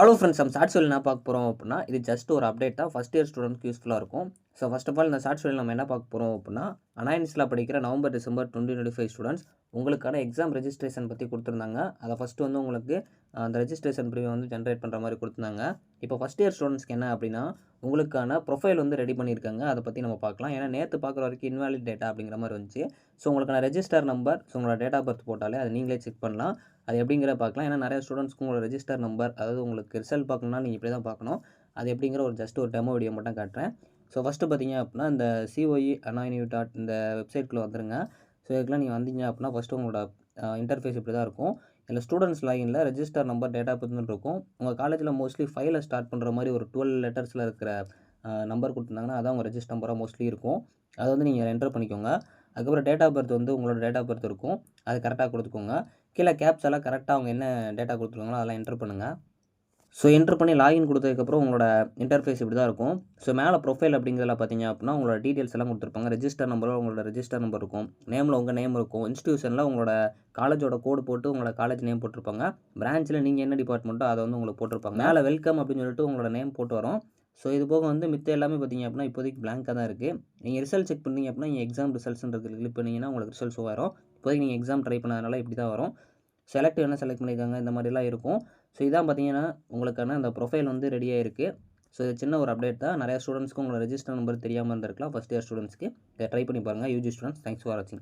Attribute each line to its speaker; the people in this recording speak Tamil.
Speaker 1: ஹலோ ஃப்ரெண்ட்ஸ், நம்ம ஷார்ட் ஸ்டோரியில் என்ன பார்க்க போகிறோம் அப்படின்னா, இது ஜஸ்ட் ஒரு அப்டேட் தான். ஃபஸ்ட் இயர் ஸ்டூடெண்ட்ஸ்க்கு யூஸ்ஃபுல்லாக இருக்கும். ஸோ ஃபர்ஸ்ட் ஆஃப் ஆல் இந்த ஷார்ட் ஸ்டோரியில் நம்ம என்ன பார்க்க போகிறோம் அப்படின்னா, அனாயின்ஸில் படிக்கிற நவம்பர் டிசம்பர் 2025 ஸ்டூடெண்ட்ஸ் உங்களுக்கான எக்ஸாம் ரெஜிஸ்ட்ரேஷன் பற்றி கொடுத்துருந்தாங்க. அதை ஃபஸ்ட்டு வந்து உங்களுக்கு அந்த ரெஜிஸ்ட்ரேஷன் ப்ரிவியூ வந்து ஜென்ரேட் பண்ணுற மாதிரி கொடுத்துருந்தாங்க. இப்போ ஃபஸ்ட் இயர் ஸ்டூடெண்ட்ஸ்க்கு என்ன அப்படின்னா, உங்களுக்கான ப்ரொஃபைல் வந்து ரெடி பண்ணியிருக்காங்க. அதை பற்றி நம்ம பார்க்கலாம். ஏன்னா நேற்று பார்க்குற வரைக்கும் இன்வாலிட் டேட்டா அப்படிங்கிற மாதிரி வந்துச்சு. ஸோ உங்களுக்கான ரெஜிஸ்டர் நம்பர், ஸோ உங்களோட டேட் ஆஃப் பர்த் போட்டாலே அதை நீங்களே செக் பண்ணலாம். அது எப்படிங்கிற பார்க்கலாம். ஏன்னா நிறைய ஸ்டூடெண்ட்ஸ்க்கு உங்களோட ரெஜிஸ்டர் நம்பர், அதாவது உங்களுக்கு ரிசல்ட் பார்க்கணும்னா நீங்கள் இப்படி தான் பார்க்கணும். அது எப்படிங்கிற ஒரு ஜஸ்ட் ஒரு டெமோ வீடியோ மட்டும் காட்டுறேன். ஸோ ஃபஸ்ட்டு பார்த்தீங்க அப்படின்னா, இந்த COE அனாயினியூ டாட் இந்த வெப்சைட்குள்ளே வந்துருங்க. ஸோ இதுக்கெலாம் நீங்கள் வந்தீங்க அப்படின்னா ஃபஸ்ட்டு உங்களோட இன்டர்ஃபேஸ் இப்படி தான் இருக்கும். இதில் ஸ்டூடெண்ட்ஸ் லாகினில் ரெஜிஸ்டர் நம்பர், டேட் ஆஃப் பர்த்னு இருக்கும். உங்கள் காலேஜில் மோஸ்ட்லி ஃபைலை ஸ்டார்ட் பண்ணுற மாதிரி ஒரு 12 லெட்டர்ஸில் இருக்கிற நம்பர் கொடுத்துருந்தாங்கன்னா அதான் உங்கள் ரெஜிஸ்டர் நம்பராக மோஸ்ட்லி இருக்கும். அதை வந்து நீங்கள் என்டர் பண்ணிக்கோங்க. அதுக்கப்புறம் டேட் ஆஃப் பர்த் வந்து உங்களோட டேட் ஆஃப் பர்த் இருக்கும். அது கரெக்டாக கொடுத்துக்கோங்க. கீழே கேப்ஸ் எல்லாம் கரெக்டாக அவங்க என்ன டேட்டா கொடுத்துருக்காங்களோ அதெல்லாம் என்டர் பண்ணுங்கள். ஸோ என்டர் பண்ணி லாகின் கொடுத்ததுக்கப்புறம் உங்களோட இன்டர்ஃபேஸ் இப்படி தான் இருக்கும். ஸோ மேலே ப்ரொஃபைல் அப்படிங்கிறதுல பார்த்தீங்க அப்படின்னா உங்களோட டீட்டெயில்ஸ் எல்லாம் கொடுத்துருப்பாங்க. ரெஜிஸ்டர் நம்பரில் உங்களோட ரெஜிஸ்டர் நம்பர் இருக்கும். நேமில் உங்கள் நேம் இருக்கும். இன்ஸ்டியூஷனில் உங்களோட காலேஜோட கோடு போட்டு உங்களோட காலேஜ் நேம் போட்டிருப்பாங்க. பிரான்ச்சில் நீங்கள் என்ன டிபார்ட்மெண்ட்டோ அதை வந்து உங்களுக்கு போட்டிருப்பாங்க. மேலே வெல்கம் அப்படின்னு சொல்லிட்டு உங்களோட நேம் போட்டு வரும். ஸோ இது போக வந்து மித்த எல்லாமே பார்த்தீங்க அப்படின்னா இப்போதைக்கு பிளாங்காக தான் இருக்குது. நீங்கள் ரிசல்ட் செக் பண்ணீங்க அப்படின்னா நீங்கள் எக்ஸாம் ரிசல்ட்ஸ்ன்றது கிளிக் பண்ணிங்கன்னா உங்களுக்கு ரிசல்ட்ஸ் வரும். இப்போதைக்கு நீங்கள் எக்ஸாம் ட்ரை பண்ணதுனால இப்படி தான் வரும். செலக்ட் என்ன செலக்ட் பண்ணியிருக்காங்க இந்த மாதிரிலாம் இருக்கும். ஸோ இதான் பார்த்தீங்கன்னா உங்களுக்கான அந்த ப்ரொஃபைல் வந்து ரெடியாக இருக்குது. ஸோ இது சின்ன ஒரு அப்டேட் தான். நிறையா ஸ்டூடெண்ட்ஸ்க்கு உங்களோட ரெஜிஸ்டர் நம்பர் தெரியாமல் இருந்திருக்கலாம். ஃபஸ்ட் இயர் ஸ்டூடெண்ட்ஸ்க்கு இதை ட்ரை பண்ணி பாருங்கள். யூஜி ஸ்டூடெண்ட்ஸ், தேங்க்ஸ் ஃபார் வாட்சிங்.